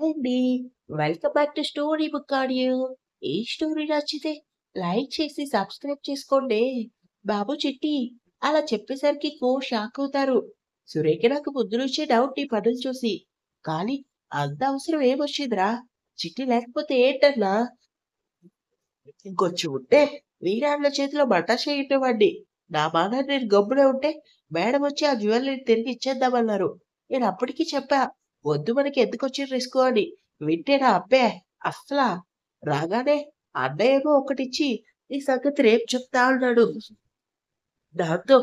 అండి. Welcome back to story book audio. ఈ story నచ్చితే లైక్ చేసి సబ్స్క్రైబ్ చేసుకోండి. బాబు చిట్టి అలా చెప్పేసరికి షాక్ అవుతారు. సురేఖ నాకు ముందు నుంచే డౌట్ ఈ పనులు చూసి. కానీ అంత అవసరం ఏమొచ్చిందిరా? చిట్టి లేకపోతే ఏంటన్నా? ఇంకొంచెం ఉంటే వీరాళ్ళ చేతిలో మటాష్ అయ్యేవాడిని. నా మాట నేను గమ్మున ఉంటే మేడం వచ్చి ఆ జ్యువెలరీ తిరిగి ఇచ్చేద్దామన్నారు. నేను అప్పటికి చెప్పా, వద్దు మనకి ఎందుకొచ్చిన రిస్క్ అని. వింటేనా అబ్బే అస్సలా. రాగానే అన్నయ్య ఏమో ఒకటిచ్చి ఈ సంగతి రేపు చెప్తా అన్నాడు. దాంతో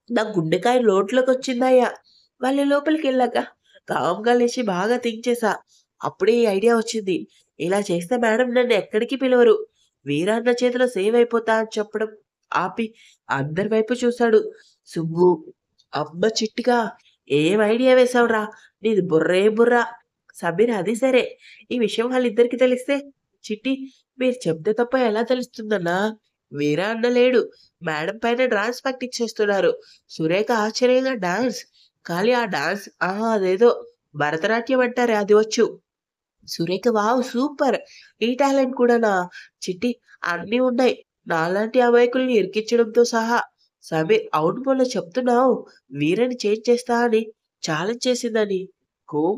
నా గుండెకాయ లోట్లోకొచ్చిందయ్యా. వాళ్ళ లోపలికెళ్ళాక కామ్‌గా లేచి బాగా థింక్ చేశా. అప్పుడే ఈ ఐడియా వచ్చింది. ఇలా చేస్తే మేడం నన్ను ఎక్కడికి పిలవరు. వీరన్న చేతిలో సేవ్ అయిపోతా అని చెప్పడం ఆపి అందరి వైపు చూశాడు. సుబ్బు, అమ్మ చిట్టిగా ఏం ఐడియా వేశావురా? నీది బుర్రే బుర్ర. సమీర్ అది సరే. ఈ విషయం వాళ్ళిద్దరికీ తెలిస్తే చిట్టి మీరు చెప్తే తప్ప ఎలా తెలుస్తుందన్నా? వీర అన్న లేడు. మేడం పైన డాన్స్ ప్రాక్టీస్ చేస్తున్నారు. సురేఖ ఆశ్చర్యంగా డాన్స్. కానీ ఆ డాన్స్ అదేదో భరతనాట్యం అంటారే అది వచ్చు. సురేఖ వావ్! సూపర్! ఈ టాలెంట్ కూడానా? చిట్టి అన్నీ ఉన్నాయి. నాలాంటి అమాయకుల్ని ఇరికించడంతో సహా. సమీర్ అవును మొన్న చెప్తున్నావు. వీరని చేంజ్ చేస్తా అని ఛాలెంజ్ చేసిందని.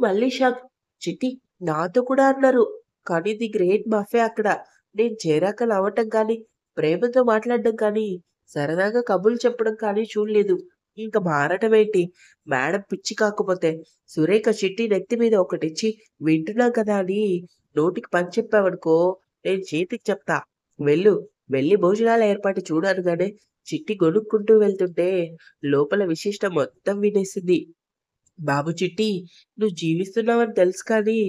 మళ్ళీ షాక్. చిట్టి నాతో కూడా అన్నారు. కానీ ది గ్రేట్ బఫే అక్కడ. నేను చేరాక నవ్వటం కానీ, ప్రేమతో మాట్లాడడం కానీ, సరదాగా కబుర్లు చెప్పడం కానీ చూడలేదు. ఇంక మారటమేంటి? మేడం పిచ్చి కాకపోతే. సురేఖ చిట్టి నెత్తి మీద ఒకటిచ్చి వింటున్నాం కదా అని నోటికి పని చెప్పావనుకో, నేను చేతికి చెప్తా. వెళ్ళు, వెళ్ళి భోజనాల ఏర్పాటు చూడు అనగానే చిట్టి గొణుక్కుంటూ వెళ్తుంటే లోపల విశిష్ట మొత్తం వినేసింది. బాబు చిట్టి, నువ్వు జీవిస్తున్నావని తెలుసు కానీ,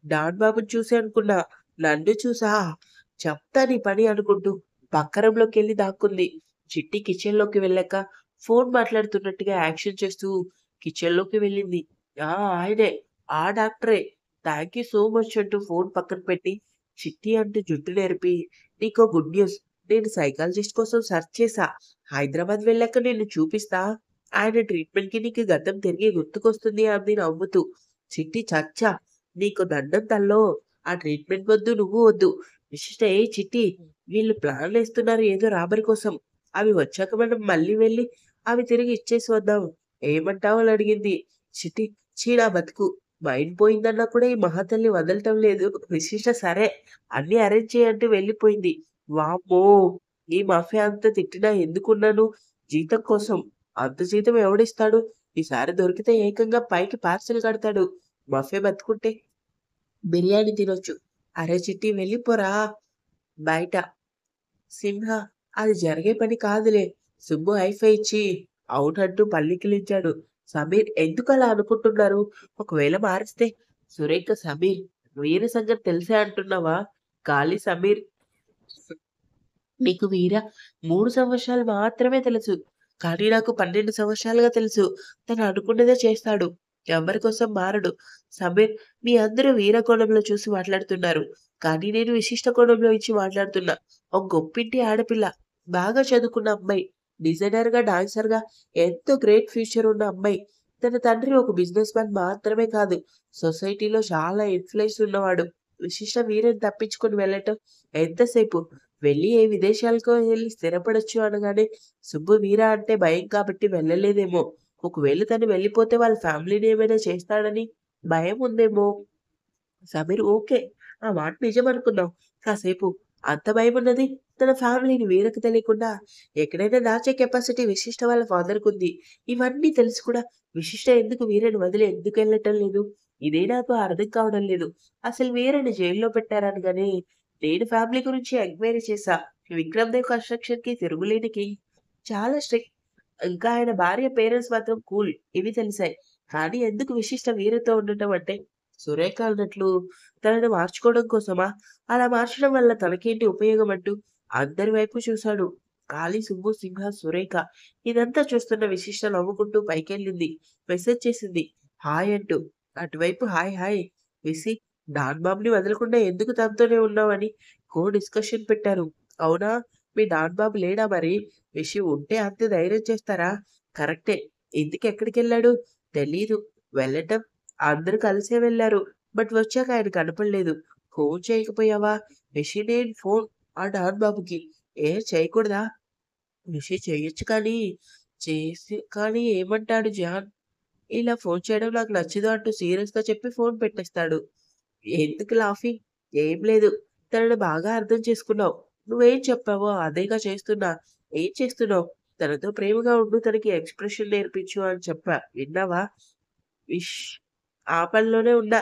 డాన్ బాబుని చూసి అనుకున్నా. నన్ను చూసా? చెప్తా నీ పని అనుకుంటూ పక్క రూమ్‌లోకెళ్ళి దాక్కుంది. చిట్టి కిచెన్‌లోకి వెళ్ళాక ఫోన్ మాట్లాడుతున్నట్టుగా యాక్షన్ చేస్తూ కిచెన్‌లోకి వెళ్ళింది. ఆయనే. ఆ డాక్టరే. థాంక్ యూ సో మచ్ అంటూ ఫోన్ పక్కన పెట్టి, చిట్టి అంటూ జుట్టు నెరిపి, నీకో గుడ్ న్యూస్. నేను సైకాలజిస్ట్ కోసం సెర్చ్ చేశా. హైదరాబాద్ వెళ్ళాక నిన్ను చూపిస్తా. ఆయన ట్రీట్మెంట్‌కి నీకు గతం తిరిగి గుర్తుకొస్తుంది అంది నవ్వుతూ. చిట్టి చచ్చా! నీకు దండం తల్లో. ఆ ట్రీట్మెంట్ వద్దు, నువ్వు వద్దు. విశిష్ట ఏయ్ చిట్టి! వీళ్ళు ప్లాన్‌లేస్తున్నారు ఏదో రాబరి కోసం. అవి వచ్చాక మనం మళ్ళీ వెళ్లి అవి తిరిగి ఇచ్చేసి వద్దాం. ఏమంటావు అని అడిగింది. చిట్టి ఛీ నా బతుకు. మైండ్ పోయిందన్నా కూడా ఈ మహాతల్లి వదలటం లేదు. విశిష్ట సరే అన్నీ అరేంజ్ చెయ్యి అంటూ వెళ్ళిపోయింది. వామ్మో! ఈ మాఫియా అంత తిట్టినా ఎందుకున్నాను? జీతం కోసం. అంత జీతం ఎవడిస్తాడు? ఈసారి దొరికితే ఏకంగా పైకి పార్సెల్ కడతాడు. మఫే బతుకుంటే బిర్యానీ తినొచ్చు. అరే చిట్టి వెళ్ళిపోరా బయట. సింహ అది జరిగే పని కాదులే. సుబ్బు హైఫై ఇచ్చి అవునంటూ పల్లికిలించాడు. సమీర్ ఎందుకలా అనుకుంటున్నారు? ఒకవేళ మారిస్తే? సురేఖ సమీర్ వీర సంగతి తెలిసే అంటున్నావా? గాలి సమీర్ నీకు వీర 3 సంవత్సరాలు మాత్రమే తెలుసు. కానీ నాకు 12 సంవత్సరాలుగా తెలుసు. తను అనుకున్నదే చేస్తాడు. ఎవ్వరి కోసం మారడు. సమీర్ మీ అందరూ వీర కోణంలో చూసి మాట్లాడుతున్నారు. కానీ నేను విశిష్ట కోణంలో ఇచ్చి మాట్లాడుతున్నా. ఒక గొప్పింటి ఆడపిల్ల. బాగా చదువుకున్న అమ్మాయి. డిజైనర్‌గా, డాన్సర్‌గా ఎంతో గ్రేట్ ఫ్యూచర్ ఉన్న అమ్మాయి. తన తండ్రి ఒక బిజినెస్ మ్యాన్ మాత్రమే కాదు. సొసైటీలో చాలా ఇన్‌ఫ్లూయెన్స్ ఉన్నవాడు. విశిష్ట వీరని తప్పించుకొని వెళ్ళటం ఎంతసేపు? వెళ్ళి ఏ విదేశాలకో వెళ్లి స్థిరపడొచ్చు అనగానే సుబ్బు వీర అంటే భయం కాబట్టి వెళ్ళలేదేమో. ఒకవేళ తను వెళ్ళిపోతే వాళ్ళ ఫ్యామిలీని ఏమైనా చేస్తాడని భయం ఉందేమో. సమీర్ ఓకే. ఆ మాట నిజమనుకుందాం. కాసేపు అంత భయమున్నది తన ఫ్యామిలీని వీరకు తెలియకుండా ఎక్కడైనా దాచే కెపాసిటీ విశిష్ట వాళ్ళ ఫాదర్‌కుంది. ఇవన్నీ తెలిసి కూడా విశిష్ట ఎందుకు వీరని వదిలి ఎందుకెళ్ళటం లేదు? ఇదే నాకు అర్థం కావడం లేదు. అసలు వీరని జైల్లో పెట్టారనగానే నేను ఫ్యామిలీ గురించి ఎంక్వైరీ చేశా. విక్రమ్ దేవ్ కన్‌స్ట్రక్షన్‌కి తిరుగులేనికి చాలా స్ట్రిక్ట్. ఇంకా ఆయన భార్య పేరెంట్స్ మాత్రం కూల్. ఇవి తెలిసాయి. కానీ ఎందుకు విశిష్ట వీరితో ఉండటం అంటే సురేఖ అన్నట్లు తనని మార్చుకోవడం కోసమా? అలా మార్చడం వల్ల తనకేంటి ఉపయోగం అంటూ అందరి వైపు చూశాడు. కాళీ, సుబ్బు, సింహ, సురేఖ ఇదంతా చూస్తున్న విశిష్ట నవ్వుకుంటూ పైకెళ్ళింది. మెసేజ్ చేసింది. హాయ్ అంటూ. అటువైపు హాయ్ హాయ్ విసి డాన్ బాబుని వదలకుండా ఎందుకు తనతోనే ఉన్నావని డిస్కషన్ పెట్టారు. అవునా? మీ డాన్ బాబు లేడా మరి? విషి ఉంటే అంత ధైర్యం చేస్తారా? కరెక్టే. ఇంతకెక్కడికెళ్ళాడు? తెలీదు. వెళ్ళటం అందరూ కలిసే వెళ్లారు. బట్ వచ్చాక ఆయన కనపడలేదు. ఫోన్ చేయకపోయావా? మెషినేన్ ఫోన్ అన్నాను బాబుకి. ఏ చేయకూడదా? రిషి చెయ్యొచ్చు కానీ ఏమంటాడు జాన్? ఇలా ఫోన్ చేయడం నాకు నచ్చదు అంటూ సీరియస్‌గా చెప్పి ఫోన్ పెట్టేస్తాడు. ఎందుకు లాఫింగ్? ఏం లేదు. తనని బాగా అర్థం చేసుకున్నావు. నువ్వేం చెప్పావో అదేగా చేస్తున్నా. ఏం చేస్తున్నావు? తనతో ప్రేమగా ఉండు, తనకి ఎక్స్‌ప్రెషన్ నేర్పించు అని చెప్పా. విన్నావా? ఇష్! ఆ పనిలోనే ఉన్నా.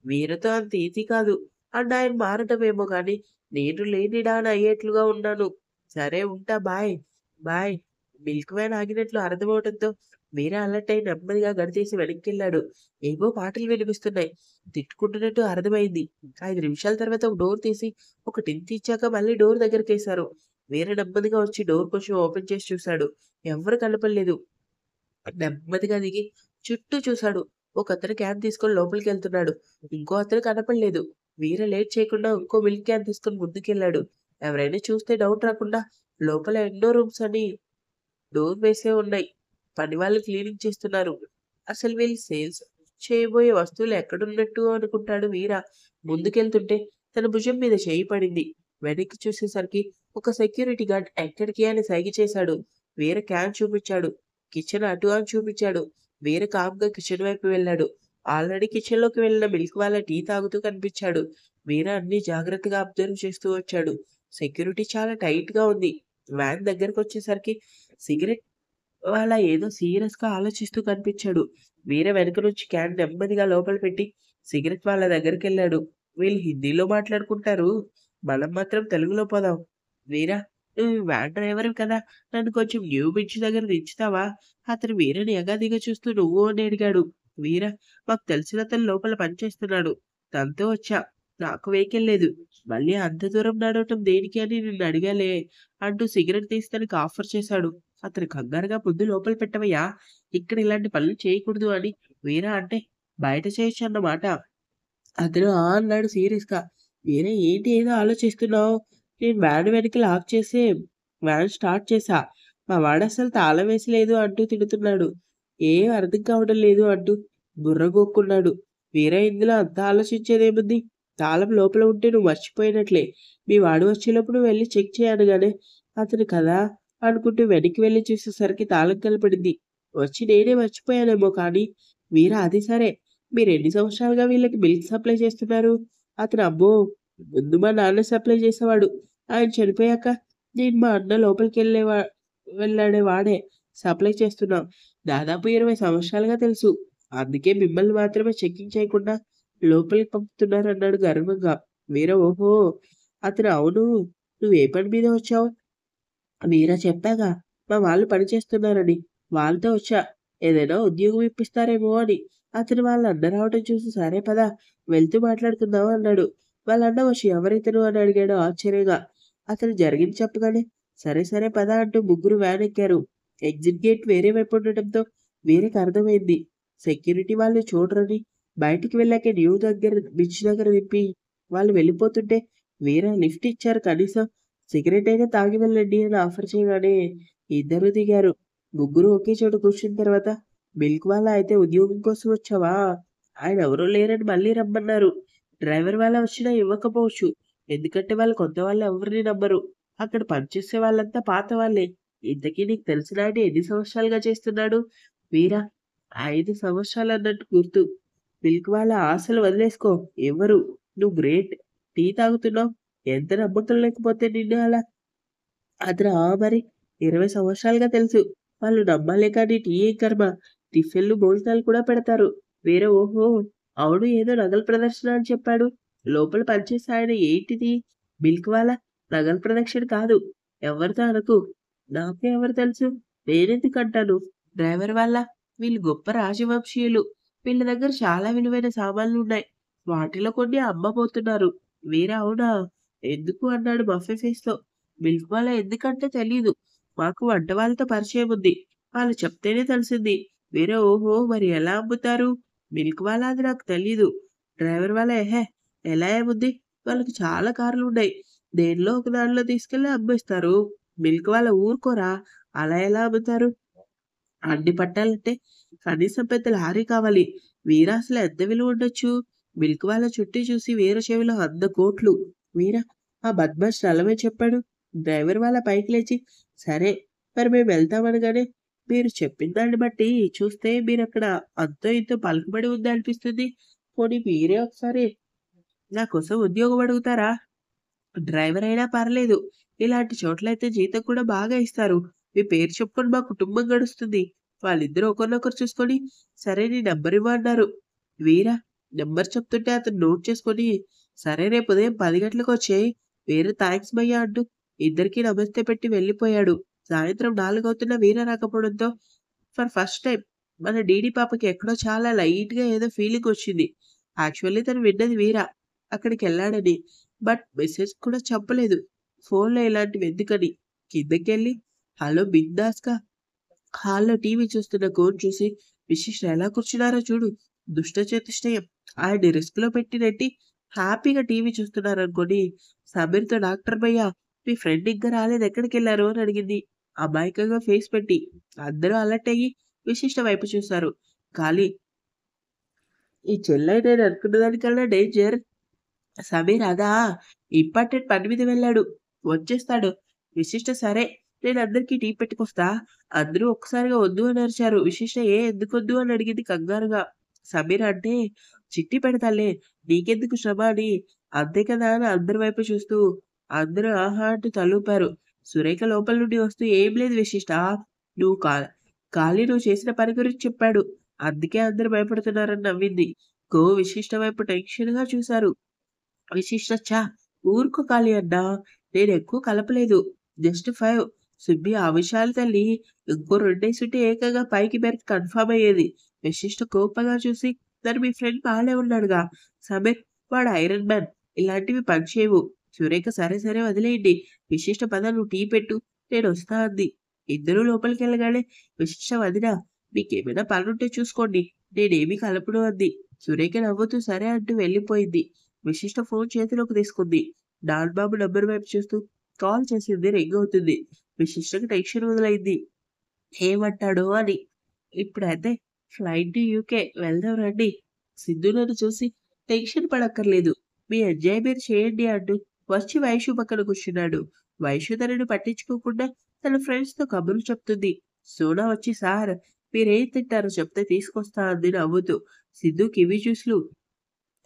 వీరితో అంత ఈజీ కాదు. అండ్ ఆయన మారడమేమో గానీ, నేను లేని డాన్ అయ్యేట్లుగా ఉన్నాను. సరే ఉంటా బాయ్. బాయ్. మిల్క్ వ్యాన్ ఆగినట్లు అర్థమవటంతో మీరా అలర్ట్ అయి నెమ్మదిగా గడితేసి వెనక్కెళ్ళాడు. ఏవో పాటలు వినిపిస్తున్నాయి. తిట్టుకుంటున్నట్టు అర్థమైంది. 5 నిమిషాల తర్వాత ఒక డోర్ తీసి, ఒక టింత్ ఇచ్చాక మళ్ళీ డోర్ దగ్గరికేశారు. వీర నెమ్మదిగా వచ్చి డోర్ కొంచెం ఓపెన్ చేసి చూశాడు. ఎవ్వరు కనపడలేదు. నెమ్మదిగా దిగి చుట్టూ చూశాడు. ఒకతను క్యాన్ తీసుకొని లోపలికెళ్తున్నాడు. ఇంకో అతను కనపడలేదు. వీర లేట్ చేయకుండా ఇంకో మిల్క్ క్యాన్ తీసుకొని ముందుకెళ్ళాడు. ఎవరైనా చూస్తే డౌట్ రాకుండా లోపల ఎన్నో రూమ్స్ అని డోర్ వేసే ఉన్నాయి. పనివాళ్ళు క్లీనింగ్ చేస్తున్నారు. అసలు వీళ్ళు సేల్స్ చేయబోయే వస్తువులు ఎక్కడున్నట్టు అనుకుంటాడు వీర. ముందుకెళ్తుంటే తన భుజం మీద చేయి పడింది. వెనక్కి చూసేసరికి ఒక సెక్యూరిటీ గార్డ్ ఎక్కడికి అని సైగ చేశాడు. వీర క్యాన్ చూపించాడు. కిచెన్ అటు అని చూపించాడు. వీర కామ్‌గా కిచెన్ వైపు వెళ్ళాడు. ఆల్రెడీ కిచెన్‌లోకి వెళ్ళిన మిల్క్ వాళ్ళ టీ తాగుతూ కనిపించాడు. వీర అన్నీ జాగ్రత్తగా అబ్జర్వ్ చేస్తూ వచ్చాడు. సెక్యూరిటీ చాలా టైట్‌గా ఉంది. వ్యాన్ దగ్గరకొచ్చేసరికి సిగరెట్ వాళ్ళ ఏదో సీరియస్‌గా ఆలోచిస్తూ కనిపించాడు. వీర వెనక నుంచి క్యాన్ నెమ్మదిగా లోపల పెట్టి సిగరెట్ వాళ్ళ దగ్గరికెళ్ళాడు. వీళ్ళు హిందీలో మాట్లాడుకుంటారు. మనం మాత్రం తెలుగులో పోదాం. వీరా, నువ్వు వ్యాన్ డ్రైవర్‌వి కదా! నన్ను కొంచెం న్యూ బ్రిడ్జ్ దగ్గర దించుతావా? అతను వీరని ఎగాదిగా చూస్తూ నువ్వు అని అడిగాడు. వీర, మాకు తెలిసినతను లోపల పనిచేస్తున్నాడు. తనతో వచ్చా. నాకు వెహికల్ లేదు. మళ్ళీ అంత దూరం నడవటం దేనికి అని నిన్ను అడిగాలే అంటూ సిగరెట్ తీసి తనకి ఆఫర్ చేశాడు. అతను కంగారుగా ముందు లోపల పెట్టవయ్యా! ఇక్కడ ఇలాంటి పనులు చేయకూడదు అని వీర అంటే బయట చేయొచ్చన్నమాట. అతను ఆ! అన్నాడు సీరియస్‌గా. "వేరే ఏంటి ఏదో ఆలోచిస్తున్నావు?" నేను వ్యాన్ వెనక లాక్ చేసి వ్యాన్ స్టార్ట్ చేశా. మా వాడసలు తాళం వేసి లేదు అంటూ తిడుతున్నాడు. ఏం అర్థం కావడం లేదు అంటూ బుర్ర గోక్కున్నాడు. "వీరే ఇందులో అంత ఆలోచించేదేముంది? తాళం లోపల ఉంటే నువ్వు మర్చిపోయినట్లే. మీ వాడు వచ్చేలోపు నువ్వు వెళ్లి చెక్ చేయి" అనగానే అతను కదా అనుకుంటూ వెనక్కి వెళ్లి చూసేసరికి తాళం కనపడింది. వచ్చి నేనే మర్చిపోయానేమో కానీ వీర అది సరే మీరెన్ని సంవత్సరాలుగా వీళ్ళకి మిల్క్ సప్లై చేస్తున్నారు? అతను అబ్బో! ముందు మా నాన్న సప్లై చేసేవాడు. ఆయన చనిపోయాక నేను మా అన్న వెళ్ళాడే వాడే సప్లై చేస్తున్నాం. దాదాపు 20 సంవత్సరాలుగా తెలుసు. అందుకే మిమ్మల్ని మాత్రమే చెకింగ్ చేయకుండా లోపలికి పంపుతున్నారన్నాడు గర్వంగా. వీర ఓహో! అతను అవును. నువ్వు ఏ పని మీద వచ్చావు? మీరా చెప్పాగా మా వాళ్ళు పని చేస్తున్నారని. వాళ్ళతో వచ్చా. ఏదైనా ఉద్యోగం ఇప్పిస్తారేమో అని. అతను వాళ్ళ అన్న రావటం చూసి సరే పద వెళ్తూ మాట్లాడుకుందాం అన్నాడు. వాళ్ళ అన్న వచ్చి ఎవరితను అని అడిగాడు ఆశ్చర్యంగా. అతను జరిగింది చెప్పగానే సరే సరే పద అంటూ ముగ్గురు వ్యాన్ ఎక్కారు. ఎగ్జిట్ గేట్ వేరే వైపు ఉండటంతో వీరికి అర్థమైంది. సెక్యూరిటీ వాళ్ళు చూడరని బయటికి వెళ్ళాక బ్రిడ్జ్ దగ్గర దింపి వాళ్ళు వెళ్ళిపోతుంటే వీర లిఫ్ట్ ఇచ్చారు కనీసం సిగరెట్ అయినా తాగి వెళ్ళండి అని ఆఫర్ చేయగానే ఇద్దరు దిగారు. ముగ్గురు ఒకే చోట కూర్చున్న తర్వాత మిల్క్ వాళ్ళ అయితే ఉద్యోగం కోసం వచ్చావా? ఆయన ఎవరూ లేరని మళ్ళీ రమ్మన్నారు. డ్రైవర్ వాళ్ళ వచ్చినా ఇవ్వకపోవచ్చు. ఎందుకంటే వాళ్ళు కొత్త వాళ్ళు ఎవరిని నమ్మరు. అక్కడ పనిచేసే వాళ్ళంతా పాత వాళ్ళే. ఇంతకీ నీకు తెలిసిన ఆయన ఎన్ని సంవత్సరాలుగా చేస్తున్నాడు? వీరా 5 సంవత్సరాలన్నట్టు గుర్తు. మిల్క్ వాళ్ళ ఆశలు వదిలేసుకో. ఎవ్వరు. నువ్వు గ్రేట్. టీ తాగుతున్నావు. ఎంత నమ్మకం లేకపోతే నిన్ను అలా అతను ఆ! మరి 20 సంవత్సరాలుగా తెలుసు. వాళ్ళు నమ్మాలే కానీ టీ ఏం కర్మ. టిఫిన్‌లు, భోజనాలు కూడా పెడతారు. వేరే ఓహో! అవును ఏదో నగల ప్రదర్శన అని చెప్పాడు. లోపల పనిచేసే ఆయన ఏంటిది? మిల్క్ వాలా? నగల ప్రదర్శన కాదు. ఎవరితో అనకు. నాకు ఎవరు తెలుసు? నేనెందుకంటాను? డ్రైవర్ వాళ్ళ? వీళ్ళు గొప్ప రాజవంశీయులు. వీళ్ళ దగ్గర చాలా విలువైన సామాన్లున్నాయి. వాటిలో కొన్ని అమ్మబోతున్నారు. వీరా అవునా? ఎందుకు అన్నాడు మఫ్ఫీ ఫేస్‌తో. మిల్క్ వాళ్ళ ఎందుకంటే తెలీదు. మాకు వంట వాళ్ళతో పరిచయం ఉంది. వాళ్ళు చెప్తేనే తెలిసింది. వేరే ఓహో! మరి ఎలా అమ్ముతారు? మిల్క్ వాళ్ళ అది నాకు తెలీదు. డ్రైవర్ వాళ్ళ ఎహే! ఎలా ఏముంది? వాళ్ళకి చాలా కార్లున్నాయి. దేనిలో ఒక దానిలో తీసుకెళ్ళి అమ్మేస్తారు. మిల్క్ వాళ్ళ ఊరుకోరా! అలా ఎలా అమ్ముతారు? అన్ని పట్టాలంటే కనీసం పెద్ద లారీ కావాలి. వీరా అసలు ఎంత విలువ ఉండొచ్చు? మిల్క్ వాళ్ళ చుట్టూ చూసి వీర చెవిలో 100 కోట్లు. వీర, ఆ బద్మాష్ నల్లమే చెప్పాడు. డ్రైవర్ వాళ్ళ పైకి లేచి, సరే మరి మేము వెళ్తామనగానే, మీరు చెప్పిన దాన్ని బట్టి చూస్తే మీరక్కడ అంతో ఇంతో పలుకుబడి ఉంది అనిపిస్తుంది. పోనీ మీరే ఒకసారి నా కోసం ఉద్యోగం అడుగుతారా? డ్రైవర్ అయినా పర్లేదు. ఇలాంటి చోట్లయితే జీతం కూడా బాగా ఇస్తారు. మీ పేరు చెప్పుకొని మా కుటుంబం గడుస్తుంది. వాళ్ళిద్దరూ ఒకరినొకరు చూసుకొని, సరే నీ నంబర్ ఇవ్వు అన్నారు. వీర నంబర్ చెప్తుంటే అతను నోట్ చేసుకొని, సరే రేపు ఉదయం 10 గంటలకొచ్చేయి. వీర థాంక్స్ భయ్యా అంటూ ఇద్దరికీ నమస్తే పెట్టి వెళ్ళిపోయాడు. సాయంత్రం 4 అవుతున్నా వీర రాకపోవడంతో ఫర్ ఫస్ట్ టైమ్ మన డీడీ పాపకి ఎక్కడో చాలా లైట్‌గా ఏదో ఫీలింగ్ వచ్చింది. యాక్చువల్లీ తను విన్నది వీర అక్కడికెళ్ళాడని. బట్ మెసేజ్ కూడా చెప్పలేదు. ఫోన్‌లో ఇలాంటివెందుకని. కిందకెళ్ళి హలో బిందాస్‌గా హాల్‌లో టీవీ చూస్తున్న కోన్ చూసి, విశిష్ట ఎలా కూర్చున్నారో చూడు. దుష్ట చతుష్టయం. ఆయన్ని రిస్క్‌లో పెట్టి నెట్టి హ్యాపీగా టీవీ చూస్తున్నారనుకోని, సమీర్‌తో డాక్టర్ భయ్యా మీ ఫ్రెండ్ ఇంకా రాలేదు ఎక్కడికెళ్లారు అని అడిగింది. అమాయకంగా ఫేస్ పెట్టి. అందరూ అలర్ట్ అయ్యి విశిష్ట వైపు చూశారు. ఖాళీ. ఈ చెల్లై నేను అనుకున్న దానికన్నా డేంజర్. సమీర్ అదా! ఇంపార్టెంట్ పని మీద వెళ్ళాడు. వచ్చేస్తాడు. విశిష్ట సరే నేనందరికీ టీ పెట్టుకొస్తా. అందరూ ఒక్కసారిగా వద్దు అని అరిచారు. విశిష్ట ఎందుకొద్దు అని అడిగింది కంగారుగా. సమీర్ అంటే చిట్టి పెడతాలే నీకెందుకు శ్రమ అని. అంతే కదా అని అందరి వైపు చూస్తూ అందరూ ఆహా అంటూ తలూపారు. సురేఖ లోపల నుండి వస్తూ ఏం లేదు విశిష్ట. నువ్వు ఖాళీ నువ్వు చేసిన పని గురించి చెప్పాడు. అందుకే అందరూ భయపడుతున్నారని నవ్వింది. విశిష్ట వైపు టెన్షన్‌గా చూశారు. విశిష్ట ఛ! ఊరుకో కాళీ అన్నా. నేనెక్కువ కలపలేదు. జస్ట్ 5. సుబ్బి ఆ విషయాలు తల్లి. ఇంకో 2 ఏసుంటే ఏకంగా పైకి బెర్త్ కన్ఫర్మ్ అయ్యేది. విశిష్ట కోపంగా చూసి మరి మీ ఫ్రెండ్ బానే ఉన్నాడుగా. సమీర్ వాడు ఐరన్ మ్యాన్. ఇలాంటివి పనిచేయవు. సురేఖ సరే సరే వదిలేయండి. విశిష్ట పద నువ్వు టీ పెట్టు. నేనొస్తా అంది. ఇద్దరూ లోపలికెళ్ళగానే విశిష్ట వదినా మీకేమైనా పనుంటే చూసుకోండి. నేనేమీ కలపను అంది. సురేఖ నవ్వుతూ సరే అంటూ వెళ్ళిపోయింది. విశిష్ట ఫోన్ చేతిలోకి తీసుకుంది. నాగబాబు నంబర్ వైపు చూస్తూ కాల్ చేసింది రింగ్ అవుతుంది. విశిష్టకి టెన్షన్ మొదలైంది. ఏమంటాడో అని. ఇప్పుడైతే ఫ్లైట్ యూకే వెళ్దాం రండి. సిద్ధు నన్ను చూసి టెన్షన్ పడక్కర్లేదు. మీ ఎంజాయ్ మీరు చేయండి అంటూ వచ్చి వైషు పక్కన కూర్చున్నాడు. వైషు తనను పట్టించుకోకుండా తన ఫ్రెండ్స్‌తో కబుర్లు చెప్తుంది. సోనా వచ్చి సార్ మీరేం తింటారో చెప్తే తీసుకొస్తా అంది నవ్వుతూ. సిద్ధుకి ఇవి జ్యూస్‌లు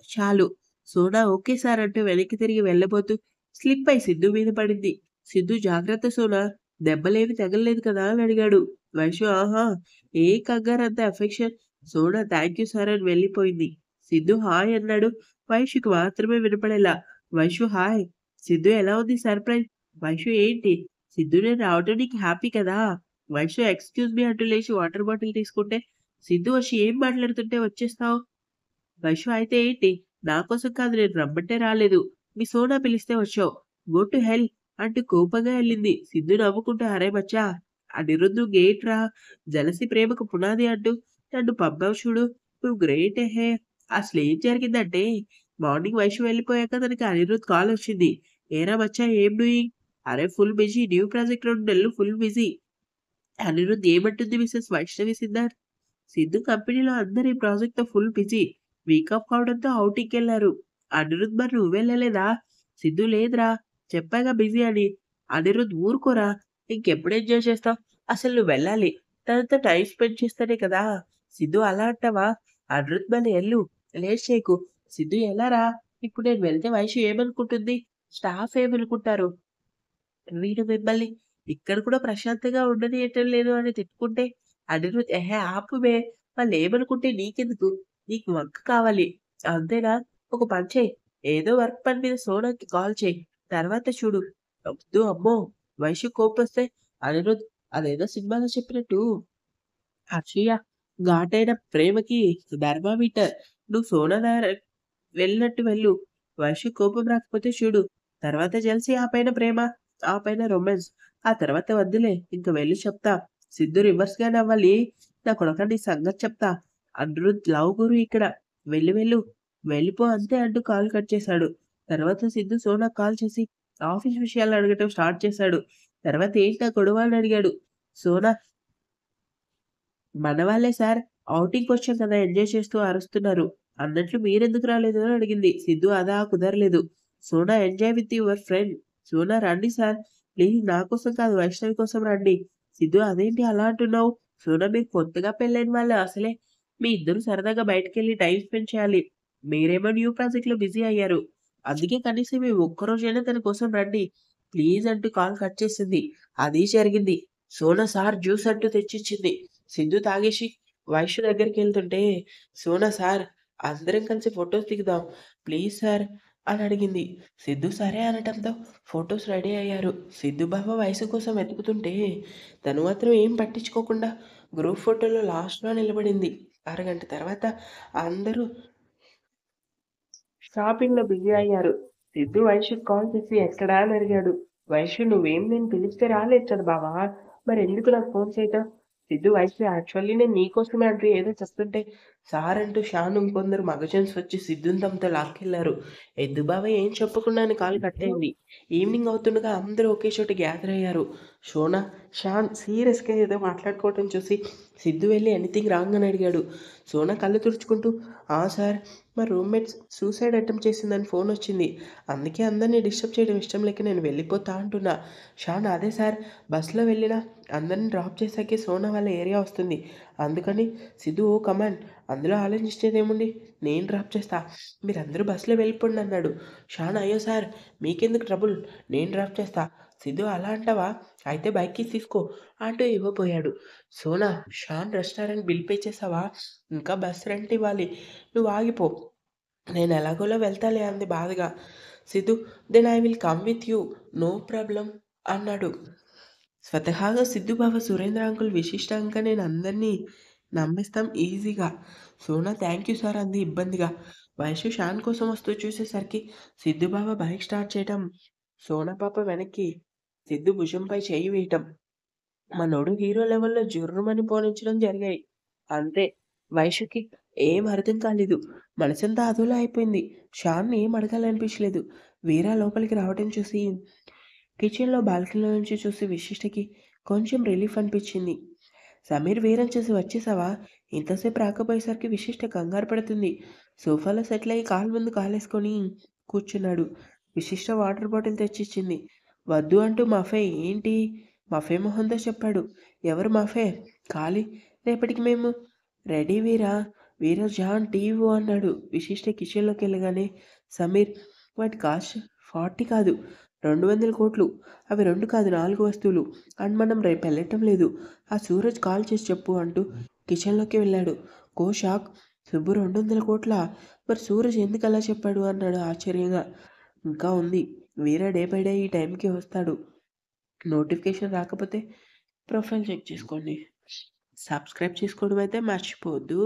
చాలు. సోనా ఓకే సార్ అంటూ వెనక్కి తిరిగి వెళ్ళబోతూ స్లిప్ అయి సిద్ధు మీద పడింది. సిద్ధు జాగ్రత్త సోనా దెబ్బలేమి తగలలేదు కదా అని అడిగాడు. వైషు ఆహా ఏ కంగారంత affection. Sona thank you sir అని వెళ్ళిపోయింది. సిద్ధు హాయ్ అన్నాడు. వైషుకి మాత్రమే వినపడేలా. వైషు హాయ్. సిద్ధు ఎలా ఉంది సర్ప్రైజ్? వైషు ఏంటి? సిద్ధు నేను రావటం నీకు హ్యాపీ కదా? వైషు ఎక్స్‌క్యూజ్ మీ అంటూ లేచి వాటర్ బాటిల్ తీసుకుంటే సిద్ధు వచ్చి ఏం మాట్లాడుతుంటే వచ్చేస్తావు? వైషు అయితే ఏంటి? నా కోసం కాదు నేను రమ్మంటే రాలేదు. మీ సోనా పిలిస్తే వచ్చావు. గో టు హెల్ అంటూ కోపంగా ఎళ్ళింది. సిద్ధు నవ్వుకుంటూ అరే బచ్చా! అనిరుద్ధ్ గ్రేట్ రా! జలసి ప్రేమకు పునాది అంటూ నన్ను పంపావు చూడు. నువ్వు గ్రేట్ ఎహే! అసలేం జరిగిందంటే మార్నింగ్ వైషు వెళ్ళిపోయాక తనకి అనిరుద్ధ్ కాల్ వచ్చింది. ఏరా మచ్చా ఏం డూయింగ్? అరే ఫుల్ బిజీ న్యూ ప్రాజెక్ట్ 2 నెలలు ఫుల్ బిజీ. అనిరుద్ధ్ ఏమంటుంది మిసెస్ వైష్ణవి సిద్ధార్థ్? సిద్ధు కంపెనీలో అందరూ ఈ ప్రాజెక్ట్‌తో ఫుల్ బిజీ. వీక్ ఆఫ్ కావడంతో ఔటింగ్‌కెళ్లారు. అనిరుద్ మరి నువ్వెళ్ళలేదా? సిద్ధు లేదురా. చెప్పాగా బిజీ అని. అనిరుద్ ఊరుకోరా. ఇంకెప్పుడు ఎంజాయ్ చేస్తావు? అసలు నువ్వెళ్ళాలి. తనతో టైమ్ స్పెండ్ చేస్తేనే కదా! సిద్ధు అలా అంటావా? అనిరుద్ మళ్ళీ ఎళ్ళు. లేట్ చేయకు. సిద్ధు ఎలారా? ఇప్పుడు నేను వెళ్తే వైషు ఏమనుకుంటుంది? స్టాఫ్ ఏమనుకుంటారు? వీడు మిమ్మల్ని ఇక్కడ కూడా ప్రశాంతంగా ఉండనీయటం లేదు అని తిట్టుకుంటే, అనిరుద్ "ఎహే! ఆపువే వాళ్ళేమనుకుంటే నీకెందుకు? నీకు వర్క్ కావాలి. అంతేనా? ఒక పని చెయి. ఏదో వర్క్ పని మీద సోనాకి కాల్ చెయి. తర్వాత చూడు." వద్దు అమ్మో! వైషు కోపమొస్తే అనిరుద్ అదేదో సినిమాలో చెప్పినట్టు అసూయ, ఘాటైన ప్రేమకి థర్మామీటర్. నువ్వు సోనా దగ్గర వెళ్ళినట్టు వెళ్ళు. వైషు కోపం రాకపోతే చూడు. తర్వాత జెలసీ ఆ పైన ప్రేమ, ఆ పైన రొమాన్స్. ఆ తర్వాత వద్దులే. ఇంక వెళ్ళు చెప్తా. సిద్ధు రివర్స్‌గా నవ్వాలి. నా కొడకా నీ సంగతి చెప్తా. అనిరుద్ లవ్ గురు ఇక్కడ. వెళ్ళు వెళ్ళు. వెళ్ళిపో అంతే అంటూ కాల్ కట్ చేశాడు. తర్వాత సిద్ధు సోనాకి కాల్ చేసి ఆఫీస్ విషయాలు అడగటం స్టార్ట్ చేశాడు. తర్వాత ఏంటా గొడవ అని అడిగాడు. సోనా మనవాళ్ళే సార్. ఔటింగ్‌కొచ్చాం కదా! ఎంజాయ్ చేస్తూ అరుస్తున్నారు. అన్నట్లు మీరెందుకు రాలేదు అని అడిగింది. సిద్ధు అదా కుదరలేదు. Sona enjoy with your friend. Sona రండి సార్. ప్లీజ్ నా కోసం కాదు వైష్ణవి కోసం రండి. సిద్ధు అదేంటి అలా అంటున్నావు? సోనా మీరు కొత్తగా పెళ్ళైన వాళ్ళే అసలే. మీ ఇద్దరు సరదాగా బయటికెళ్ళి టైమ్ స్పెండ్ చేయాలి. మీరేమో న్యూ ప్రాజెక్ట్‌లో బిజీ అయ్యారు. అందుకే కనీసం ఈ ఒక్కరోజైనా తన కోసం రండి. ప్లీజ్ అంటూ కాల్ కట్ చేసింది. అదీ జరిగింది. సోనా సార్ జ్యూస్ అంటూ తెచ్చిచ్చింది. సిద్ధు తాగేసి వైషు దగ్గరికెళ్తుంటే, సోనా సార్ అందరం కలిసి ఫోటోస్ దిగుదాం. ప్లీజ్ సార్ అని అడిగింది. సిద్ధు సరే అనటంతో ఫోటోస్ రెడీ అయ్యారు. సిద్ధు బావ వయసు కోసం వెతుకుతుంటే తను మాత్రం ఏం పట్టించుకోకుండా గ్రూప్ ఫోటోలో లాస్ట్‌లో నిలబడింది. అరగంట తర్వాత అందరూ షాపింగ్‌లో బిజీ అయ్యారు. సిద్ధు వైష్‌కి కాల్ చేసి ఎక్కడా అని అడిగాడు. వైషు నువ్వేం నేను పిలిస్తే రాలేదు కదా బావా! మరెందుకు నాకు ఫోన్ చేయటం? సిద్ధు వైషు యాక్చువల్లీ నేను నీకోసమే అంటూ ఏదో చెప్తుంటే సార్ అంటూ షాన్ ఇంకొందరు మగజన్స్ వచ్చి సిద్ధుని తమతో లాక్కెళ్లారు. ఎద్దు బావ ఏం చెప్పకుండానే కాల్ కట్ అయింది. ఈవినింగ్ అవుతుండగా అందరూ ఒకే చోట గ్యాదర్ అయ్యారు. షోనా, షాన్ సీరియస్‌గా ఏదో మాట్లాడుకోవటం చూసి సిద్ధు వెళ్లి ఎనీథింగ్ రాంగ్ అని అడిగాడు. సోనా కళ్ళు తుడుచుకుంటూ ఆ సార్ మా రూమ్‌మేట్ సూసైడ్ అటెంప్ట్ చేసిందని ఫోనొచ్చింది. అందుకే అందరిని డిస్టర్బ్ చేయడం ఇష్టం లేక నేను వెళ్ళిపోతా అంటున్నా. షాన్ అదే సార్ బస్‌లో వెళ్ళినా అందరిని డ్రాప్ చేశాకే సోనా వాళ్ళ ఏరియా వస్తుంది. అందుకని సిద్ధు ఓ కమాండ్ అందులో ఆలోచించేదేముంది నేను డ్రాప్ చేస్తా. మీరందరూ బస్‌లో వెళ్ళిపోండి అన్నాడు. షాన్ అయ్యో సార్ మీకెందుకు ట్రబుల్ నేను డ్రాప్ చేస్తా. సిద్ధు అలా అంటావా? అయితే బైక్ కీస్ తీసుకో అంటూ ఇవ్వబోయాడు. Sona Shaan restaurant bill pay చేశావా? ఇంకా బస్ రెంట్ ఇవ్వాలి. నువ్వు ఆగిపో. నేను ఎలాగోలా వెళ్తాలే అంది బాధగా. Siddhu then I will come with you. No problem అన్నాడు. స్వతహాగా సిద్ధు బావ, సురేంద్ర అంకుల్, విశిష్ట అంక నేను అందరినీ నమ్మేస్తాం ఈజీగా. సోనా థ్యాంక్ యూ సార్ అంది ఇబ్బందిగా. వైషు షాన్ కోసం వస్తూ చూసేసరికి సిద్ధు బావ బైక్ స్టార్ట్ చేయటం, సోనా పాప వెనక్కి సిద్ధు భుజంపై చేయి వేయటం. మనోడు హీరో లెవెల్‌లో జుర్రుమని పోనించడం జరిగాయి. అంతే. వైషుకి ఏం అర్థం కాలేదు. మనసంతా అదోలా అయిపోయింది. షాన్‌ని ఏం అడగాలనిపించలేదు. వీరా లోపలికి రావటం చూసి కిచెన్‌లో బాల్కనీలో నుంచి చూసి విశిష్టకి కొంచెం రిలీఫ్ అనిపించింది. సమీర్ వీరని చూసి వచ్చేసావా? ఇంతసేపు రాకపోయేసరికి విశిష్ట కంగారు పడుతుంది. సోఫాలో సెటిల్ అయ్యి కాలు ముందు కాలేసుకొని కూర్చున్నాడు. విశిష్ట వాటర్ బాటిల్ తెచ్చిచ్చింది. వద్దు అంటూ మఫే ఏంటి? మఫే మొహంతో చెప్పాడు. ఎవరు మఫే? ఖాళీ. రేపటికి మేము రెడీ వీరా. వీరా జాన్ టీ ఇవ్వు అన్నాడు. విశిష్ట కిచెన్లోకి వెళ్ళగానే సమీర్ వాటి కాస్ట్ 40 కాదు 200 కోట్లు. అవి 2 కాదు 4 వస్తువులు. అండ్ మనం రేపు వెళ్ళటం లేదు. ఆ సూరజ్ కాల్ చేసి చెప్పు అంటూ కిచెన్లోకి వెళ్ళాడు. షాక్. సుబ్బు 200 కోట్లా? మరి సూరజ్ ఎందుకు అలా చెప్పాడు అన్నాడు ఆశ్చర్యంగా. ఇంకా ఉంది. వీరా డే బై డే ఈ టైంకి వస్తాడు. నోటిఫికేషన్ రాకపోతే ప్రొఫైల్ చెక్ చేసుకోండి. సబ్స్క్రైబ్ చేసుకోవడం అయితే మర్చిపోవద్దు.